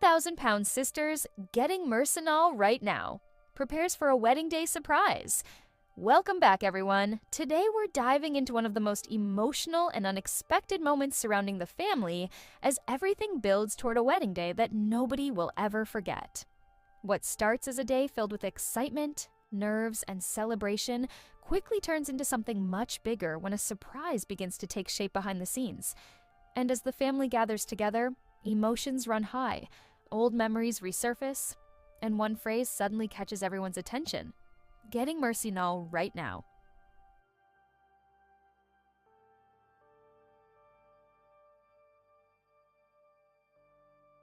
1,000-pound sisters getting Mercinal right now. Prepares for a wedding day surprise. Welcome back, everyone. Today we're diving into one of the most emotional and unexpected moments surrounding the family as everything builds toward a wedding day that nobody will ever forget. What starts as a day filled with excitement, nerves, and celebration quickly turns into something much bigger when a surprise begins to take shape behind the scenes. And as the family gathers together, emotions run high, old memories resurface, and one phrase suddenly catches everyone's attention: getting Mercinal right now.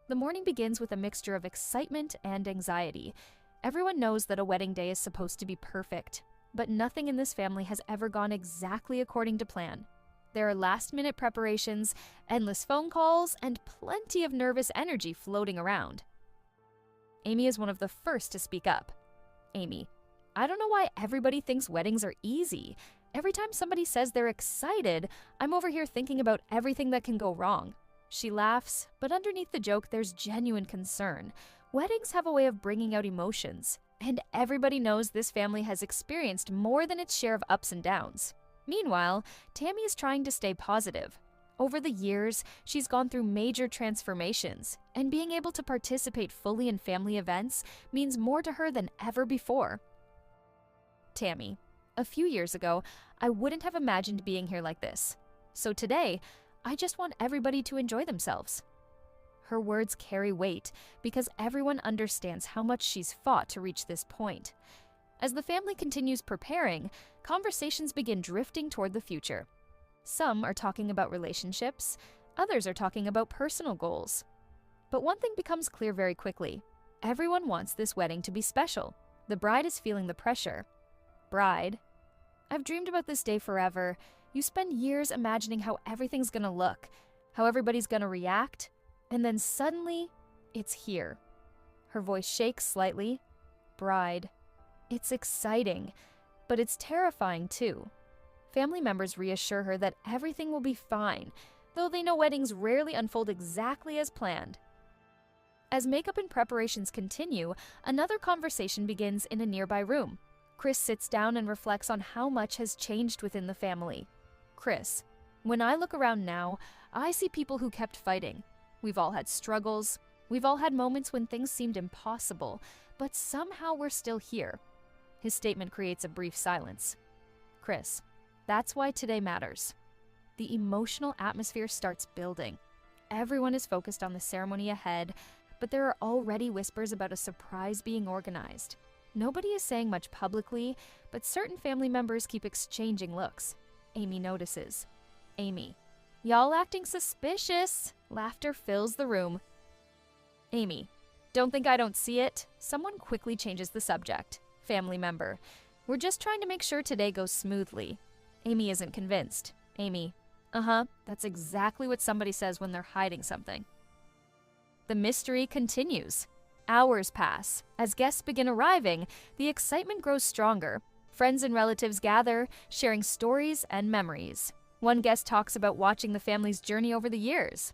The morning begins with a mixture of excitement and anxiety. Everyone knows that a wedding day is supposed to be perfect, but nothing in this family has ever gone exactly according to plan. There are last-minute preparations, endless phone calls, and plenty of nervous energy floating around. Amy is one of the first to speak up. Amy: I don't know why everybody thinks weddings are easy. Every time somebody says they're excited, I'm over here thinking about everything that can go wrong. She laughs, but underneath the joke there's genuine concern. Weddings have a way of bringing out emotions, and everybody knows this family has experienced more than its share of ups and downs. Meanwhile, Tammy is trying to stay positive. Over the years, she's gone through major transformations, and being able to participate fully in family events means more to her than ever before. Tammy: a few years ago, I wouldn't have imagined being here like this. So today, I just want everybody to enjoy themselves. Her words carry weight because everyone understands how much she's fought to reach this point. As the family continues preparing, conversations begin drifting toward the future. Some are talking about relationships, others are talking about personal goals. But one thing becomes clear very quickly: everyone wants this wedding to be special. The bride is feeling the pressure. Bride: I've dreamed about this day forever. You spend years imagining how everything's gonna look, how everybody's gonna react, and then suddenly, it's here. Her voice shakes slightly. Bride: It's exciting, but it's terrifying too. Family members reassure her that everything will be fine, though they know weddings rarely unfold exactly as planned. As makeup and preparations continue, another conversation begins in a nearby room. Chris sits down and reflects on how much has changed within the family. Chris: When I look around now, I see people who kept fighting. We've all had struggles. We've all had moments when things seemed impossible, but somehow we're still here. His statement creates a brief silence. Chris: That's why today matters. The emotional atmosphere starts building. Everyone is focused on the ceremony ahead, but there are already whispers about a surprise being organized. Nobody is saying much publicly, but certain family members keep exchanging looks. Amy notices. Amy: Y'all acting suspicious. Laughter fills the room. Amy: Don't think I don't see it. Someone quickly changes the subject. Family member: We're just trying to make sure today goes smoothly. Amy isn't convinced. Amy: That's exactly what somebody says when they're hiding something. The mystery continues. Hours pass. As guests begin arriving, the excitement grows stronger. Friends and relatives gather, sharing stories and memories. One guest talks about watching the family's journey over the years.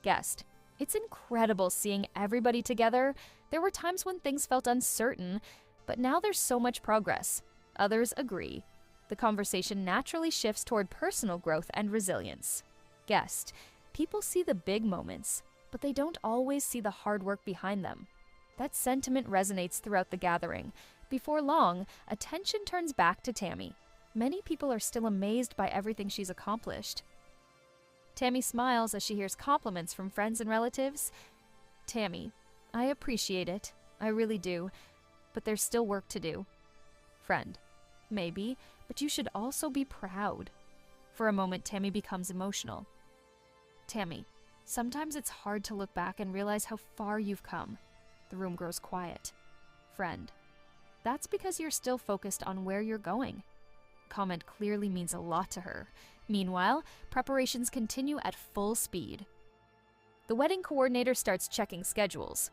Guest: It's incredible seeing everybody together. There were times when things felt uncertain, but now there's so much progress. Others agree. The conversation naturally shifts toward personal growth and resilience. Guest: People see the big moments, but they don't always see the hard work behind them. That sentiment resonates throughout the gathering. Before long, attention turns back to Tammy. Many people are still amazed by everything she's accomplished. Tammy smiles as she hears compliments from friends and relatives. Tammy: I appreciate it. I really do. But there's still work to do. Friend: Maybe, but you should also be proud. For a moment, Tammy becomes emotional. Tammy: Sometimes it's hard to look back and realize how far you've come. The room grows quiet. Friend: That's because you're still focused on where you're going. Comment clearly means a lot to her. Meanwhile, preparations continue at full speed. The wedding coordinator starts checking schedules.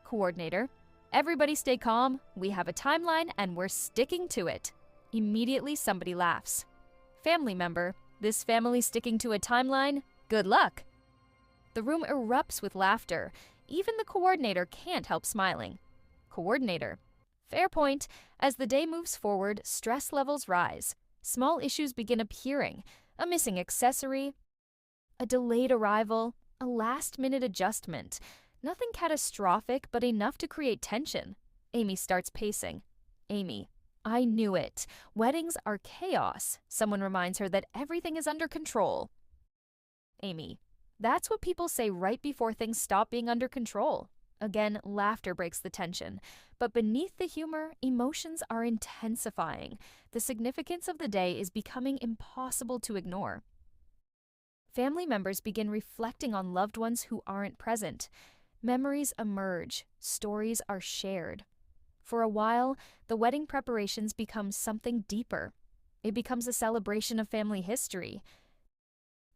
Coordinator: Everybody stay calm. We have a timeline and we're sticking to it. Immediately, somebody laughs. Family member: This family sticking to a timeline? Good luck. The room erupts with laughter. Even the coordinator can't help smiling. Coordinator. Fair point. As the day moves forward, stress levels rise. Small issues begin appearing. A missing accessory, a delayed arrival, a last-minute adjustment. Nothing catastrophic, but enough to create tension. Amy starts pacing. Amy. I knew it. Weddings are chaos. Someone reminds her that everything is under control. Amy. That's what people say right before things stop being under control. Again, laughter breaks the tension. But beneath the humor, emotions are intensifying. The significance of the day is becoming impossible to ignore. Family members begin reflecting on loved ones who aren't present. Memories emerge. Stories are shared. For a while, the wedding preparations become something deeper. It becomes a celebration of family history.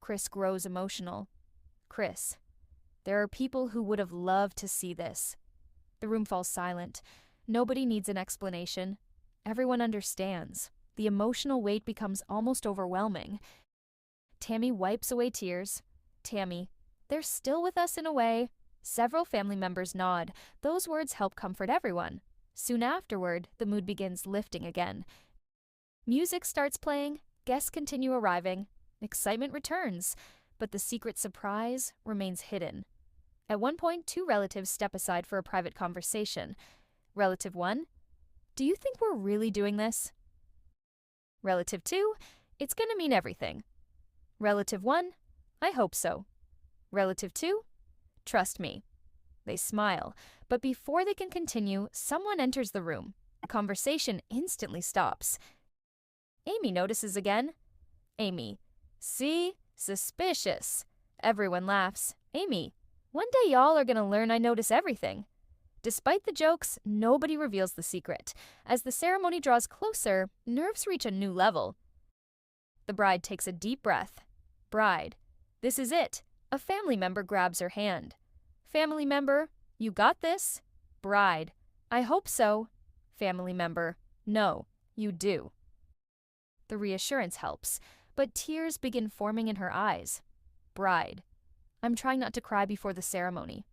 Chris grows emotional. Chris. There are people who would have loved to see this. The room falls silent. Nobody needs an explanation. Everyone understands. The emotional weight becomes almost overwhelming. Tammy wipes away tears. Tammy. They're still with us in a way. Several family members nod. Those words help comfort everyone. Soon afterward, the mood begins lifting again. Music starts playing. Guests continue arriving. Excitement returns. But the secret surprise remains hidden. At one point, two relatives step aside for a private conversation. Relative 1, do you think we're really doing this? Relative 2, it's gonna mean everything. Relative 1, I hope so. Relative 2, trust me. They smile, but before they can continue, someone enters the room. The conversation instantly stops. Amy notices again. Amy, see? Suspicious. Everyone laughs. Amy, one day y'all are gonna learn I notice everything. Despite the jokes, nobody reveals the secret. As the ceremony draws closer, nerves reach a new level. The bride takes a deep breath. Bride, this is it. A family member grabs her hand. Family member, you got this? Bride, I hope so. Family member, no, you do. The reassurance helps, but tears begin forming in her eyes. Bride, I'm trying not to cry before the ceremony.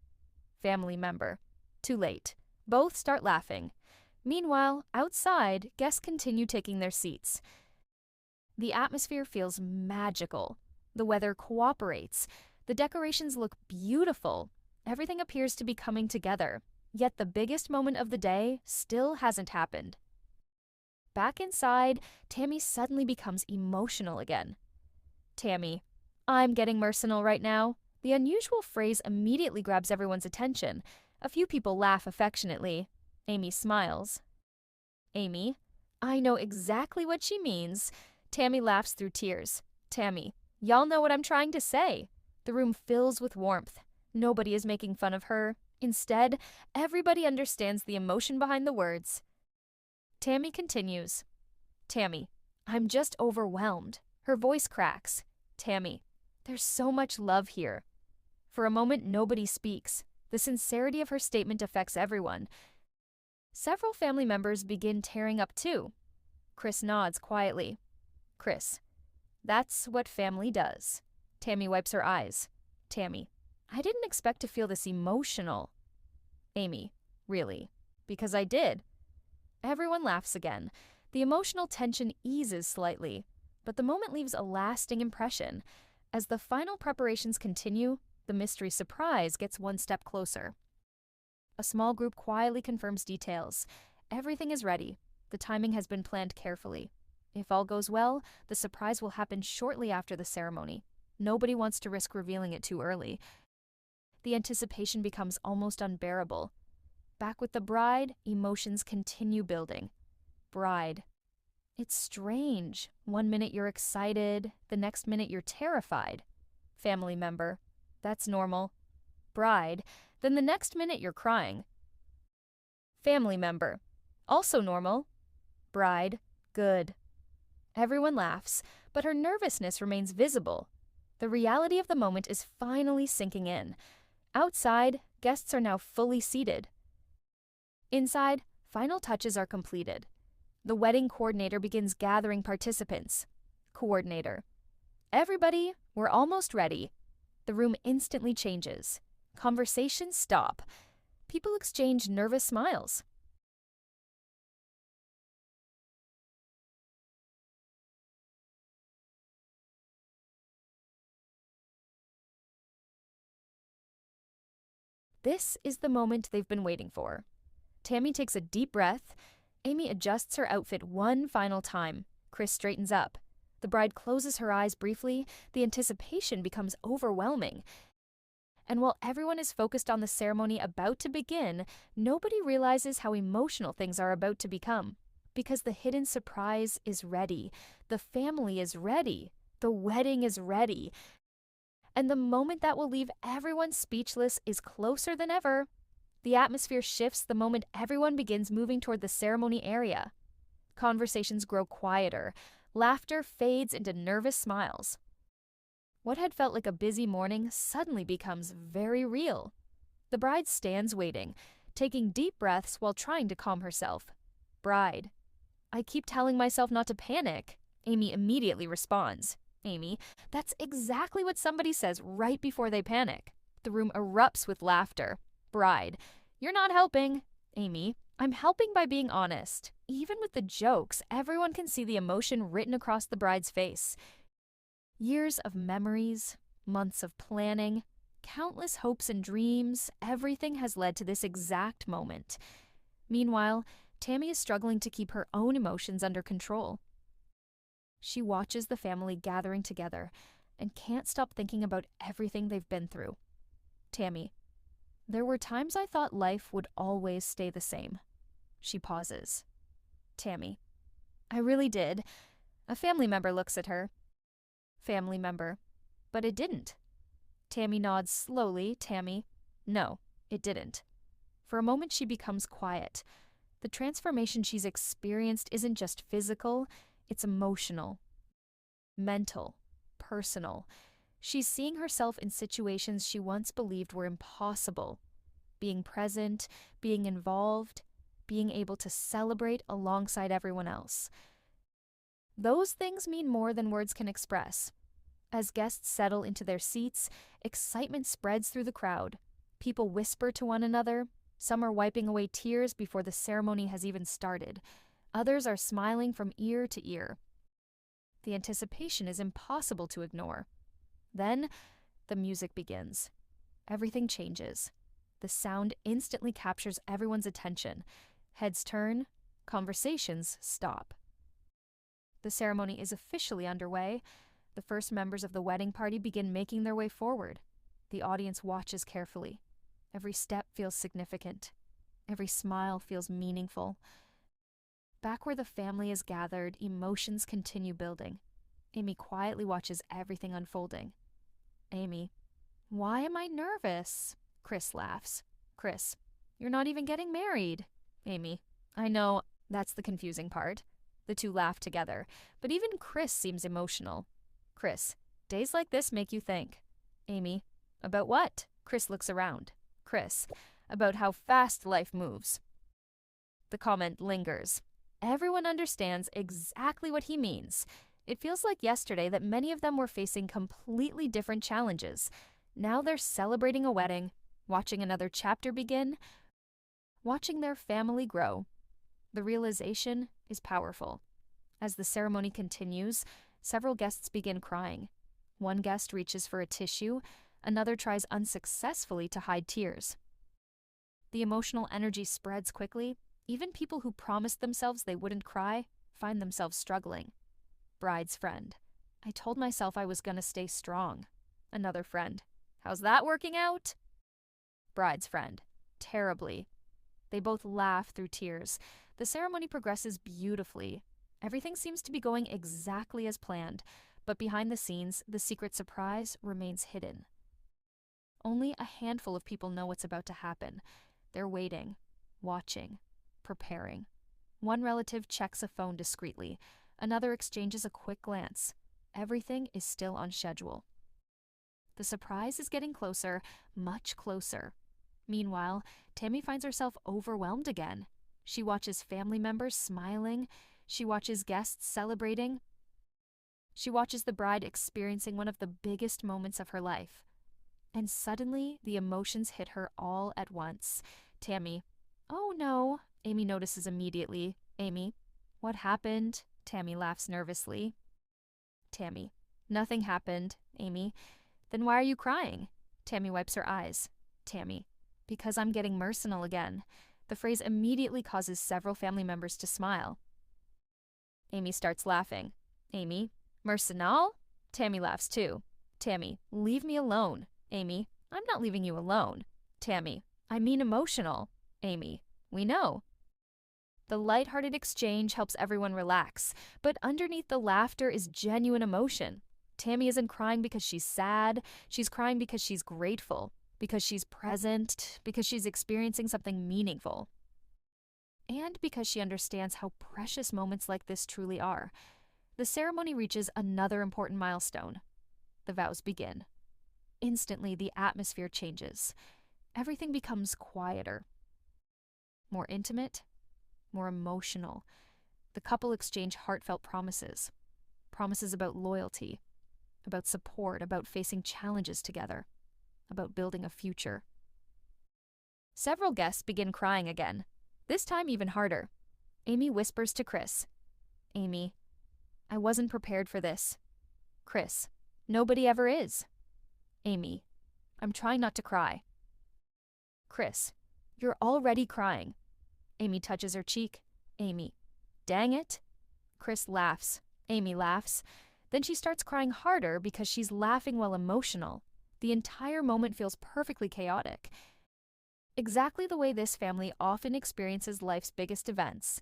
Family member, too late. Both start laughing. Meanwhile, outside, guests continue taking their seats. The atmosphere feels magical. The weather cooperates. The decorations look beautiful. Everything appears to be coming together. Yet the biggest moment of the day still hasn't happened. Back inside, Tammy suddenly becomes emotional again. Tammy, I'm getting Mercinal right now. The unusual phrase immediately grabs everyone's attention. A few people laugh affectionately. Amy smiles. Amy, I know exactly what she means. Tammy laughs through tears. Tammy, y'all know what I'm trying to say. The room fills with warmth. Nobody is making fun of her. Instead, everybody understands the emotion behind the words. Tammy continues. Tammy, I'm just overwhelmed. Her voice cracks. Tammy, there's so much love here. For a moment, nobody speaks. The sincerity of her statement affects everyone. Several family members begin tearing up too. Chris nods quietly. Chris, that's what family does. Tammy wipes her eyes. Tammy, I didn't expect to feel this emotional. Amy, really? Because I did. Everyone laughs again. The emotional tension eases slightly, but the moment leaves a lasting impression. As the final preparations continue, the mystery surprise gets one step closer. A small group quietly confirms details. Everything is ready. The timing has been planned carefully. If all goes well, the surprise will happen shortly after the ceremony. Nobody wants to risk revealing it too early. The anticipation becomes almost unbearable. Back with the bride, emotions continue building. Bride. It's strange. One minute you're excited, the next minute you're terrified. Family member. That's normal. Bride. Then the next minute you're crying. Family member. Also normal. Bride. Good. Everyone laughs, but her nervousness remains visible. The reality of the moment is finally sinking in. Outside, guests are now fully seated. Inside, final touches are completed. The wedding coordinator begins gathering participants. Coordinator. Everybody, we're almost ready. The room instantly changes. Conversations stop. People exchange nervous smiles. This is the moment they've been waiting for. Tammy takes a deep breath. Amy adjusts her outfit one final time. Chris straightens up. The bride closes her eyes briefly. The anticipation becomes overwhelming. And while everyone is focused on the ceremony about to begin, nobody realizes how emotional things are about to become. Because the hidden surprise is ready. The family is ready. The wedding is ready. And the moment that will leave everyone speechless is closer than ever. The atmosphere shifts the moment everyone begins moving toward the ceremony area. Conversations grow quieter. Laughter fades into nervous smiles. What had felt like a busy morning suddenly becomes very real. The bride stands waiting, taking deep breaths while trying to calm herself. Bride. I keep telling myself not to panic. Amy immediately responds. Amy, that's exactly what somebody says right before they panic. The room erupts with laughter. Bride. You're not helping. Amy. I'm helping by being honest. Even with the jokes, everyone can see the emotion written across the bride's face. Years of memories, months of planning, countless hopes and dreams, everything has led to this exact moment. Meanwhile, Tammy is struggling to keep her own emotions under control. She watches the family gathering together and can't stop thinking about everything they've been through. Tammy. There were times I thought life would always stay the same. She pauses. Tammy. I really did. A family member looks at her. Family member. But it didn't. Tammy nods slowly. Tammy. No, it didn't. For a moment she becomes quiet. The transformation she's experienced isn't just physical, it's emotional, mental, personal. She's seeing herself in situations she once believed were impossible. Being present, being involved, being able to celebrate alongside everyone else. Those things mean more than words can express. As guests settle into their seats, excitement spreads through the crowd. People whisper to one another. Some are wiping away tears before the ceremony has even started. Others are smiling from ear to ear. The anticipation is impossible to ignore. Then, the music begins. Everything changes. The sound instantly captures everyone's attention. Heads turn, conversations stop. The ceremony is officially underway. The first members of the wedding party begin making their way forward. The audience watches carefully. Every step feels significant. Every smile feels meaningful. Back where the family is gathered, emotions continue building. Amy quietly watches everything unfolding. Amy. Why am I nervous? Chris laughs. Chris. You're not even getting married. Amy. I know, that's the confusing part. The two laugh together, but even Chris seems emotional. Chris. Days like this make you think. Amy. About what? Chris looks around. Chris. About how fast life moves. The comment lingers. Everyone understands exactly what he means. It feels like yesterday that many of them were facing completely different challenges. Now they're celebrating a wedding, watching another chapter begin, watching their family grow. The realization is powerful. As the ceremony continues, several guests begin crying. One guest reaches for a tissue, another tries unsuccessfully to hide tears. The emotional energy spreads quickly. Even people who promised themselves they wouldn't cry find themselves struggling. Bride's friend. I told myself I was gonna stay strong. Another friend. How's that working out? Bride's friend. Terribly. They both laugh through tears. The ceremony progresses beautifully. Everything seems to be going exactly as planned, but behind the scenes, the secret surprise remains hidden. Only a handful of people know what's about to happen. They're waiting, watching, preparing. One relative checks a phone discreetly. Another exchanges a quick glance. Everything is still on schedule. The surprise is getting closer, much closer. Meanwhile, Tammy finds herself overwhelmed again. She watches family members smiling. She watches guests celebrating. She watches the bride experiencing one of the biggest moments of her life. And suddenly, the emotions hit her all at once. Tammy. Oh no, Amy notices immediately. Amy. What happened? Tammy laughs nervously. Tammy. Nothing happened, Amy. Then why are you crying? Tammy wipes her eyes. Tammy. Because I'm getting Mercinal again. The phrase immediately causes several family members to smile. Amy starts laughing. Amy. Mercinal? Tammy laughs too. Tammy. Leave me alone. Amy. I'm not leaving you alone. Tammy. I mean emotional. Amy. We know. The lighthearted exchange helps everyone relax, but underneath the laughter is genuine emotion. Tammy isn't crying because she's sad, she's crying because she's grateful, because she's present, because she's experiencing something meaningful. And because she understands how precious moments like this truly are. The ceremony reaches another important milestone. The vows begin. Instantly, the atmosphere changes. Everything becomes quieter, more intimate, more emotional. The couple exchange heartfelt promises. Promises about loyalty, about support, about facing challenges together, about building a future. Several guests begin crying again, this time even harder. Amy whispers to Chris. Amy, I wasn't prepared for this. Chris, nobody ever is. Amy, I'm trying not to cry. Chris, you're already crying. Amy touches her cheek. Amy, dang it. Chris laughs. Amy laughs. Then she starts crying harder because she's laughing while emotional. The entire moment feels perfectly chaotic. Exactly the way this family often experiences life's biggest events.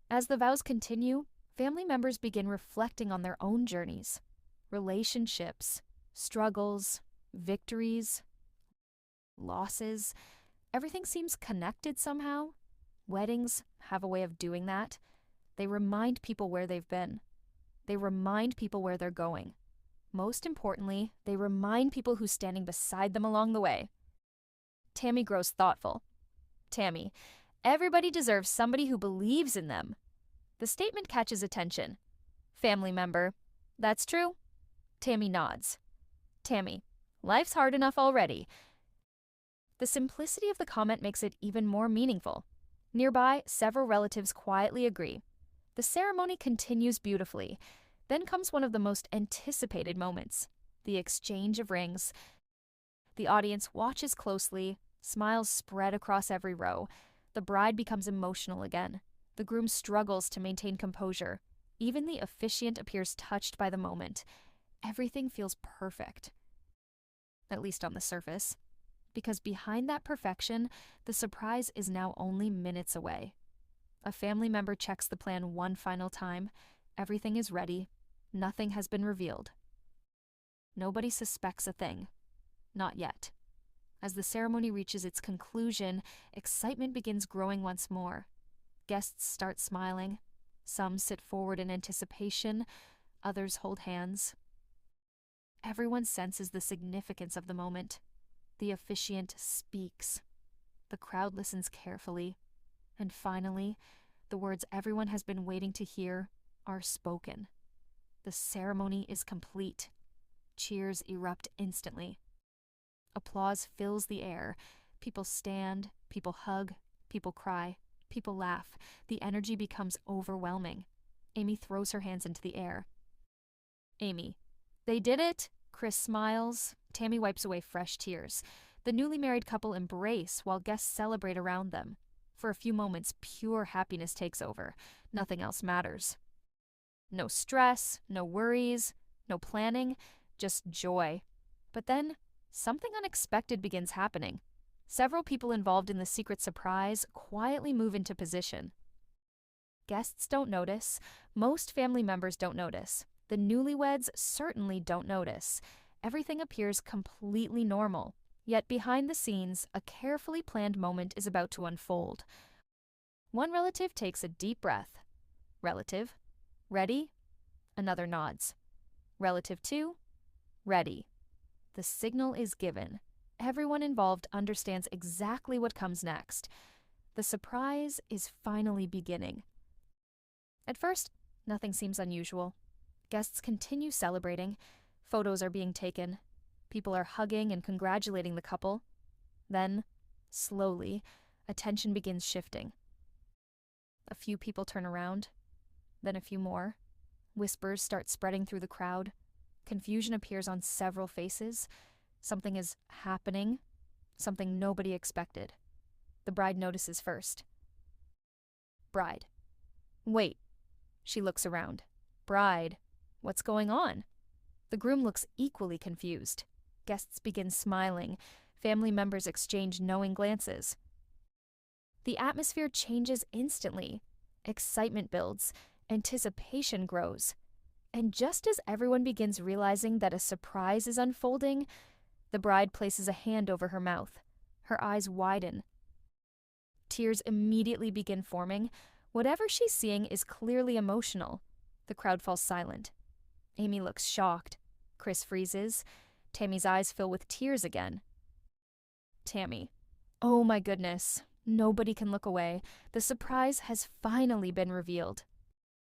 As the vows continue, family members begin reflecting on their own journeys, relationships, struggles, victories, losses. Everything seems connected somehow. Weddings have a way of doing that. They remind people where they've been. They remind people where they're going. Most importantly, they remind people who's standing beside them along the way. Tammy grows thoughtful. Tammy, everybody deserves somebody who believes in them. The statement catches attention. Family member, that's true? Tammy nods. Tammy, life's hard enough already. The simplicity of the comment makes it even more meaningful. Nearby, several relatives quietly agree. The ceremony continues beautifully. Then comes one of the most anticipated moments, the exchange of rings. The audience watches closely, smiles spread across every row. The bride becomes emotional again. The groom struggles to maintain composure. Even the officiant appears touched by the moment. Everything feels perfect. At least on the surface. Because behind that perfection, the surprise is now only minutes away. A family member checks the plan one final time. Everything is ready. Nothing has been revealed. Nobody suspects a thing. Not yet. As the ceremony reaches its conclusion, excitement begins growing once more. Guests start smiling. Some sit forward in anticipation. Others hold hands. Everyone senses the significance of the moment. The officiant speaks. The crowd listens carefully. And finally, the words everyone has been waiting to hear are spoken. The ceremony is complete. Cheers erupt instantly. Applause fills the air. People stand, people hug, people cry, people laugh. The energy becomes overwhelming. Amy throws her hands into the air. Amy, they did it! Chris smiles. Tammy wipes away fresh tears. The newly married couple embrace while guests celebrate around them. For a few moments, pure happiness takes over. Nothing else matters. No stress, no worries, no planning, just joy. But then, something unexpected begins happening. Several people involved in the secret surprise quietly move into position. Guests don't notice. Most family members don't notice. The newlyweds certainly don't notice. Everything appears completely normal. Yet behind the scenes, a carefully planned moment is about to unfold. One relative takes a deep breath. Relative, ready? Another nods. Relative 2, ready. The signal is given. Everyone involved understands exactly what comes next. The surprise is finally beginning. At first, nothing seems unusual. Guests continue celebrating. Photos are being taken. People are hugging and congratulating the couple. Then, slowly, attention begins shifting. A few people turn around, then a few more. Whispers start spreading through the crowd. Confusion appears on several faces. Something is happening, something nobody expected. The bride notices first. Bride. Wait. She looks around. Bride. What's going on? The groom looks equally confused. Guests begin smiling. Family members exchange knowing glances. The atmosphere changes instantly. Excitement builds. Anticipation grows. And just as everyone begins realizing that a surprise is unfolding, the bride places a hand over her mouth. Her eyes widen. Tears immediately begin forming. Whatever she's seeing is clearly emotional. The crowd falls silent. Amy looks shocked. Chris freezes. Tammy's eyes fill with tears again. Tammy. Oh my goodness. Nobody can look away. The surprise has finally been revealed.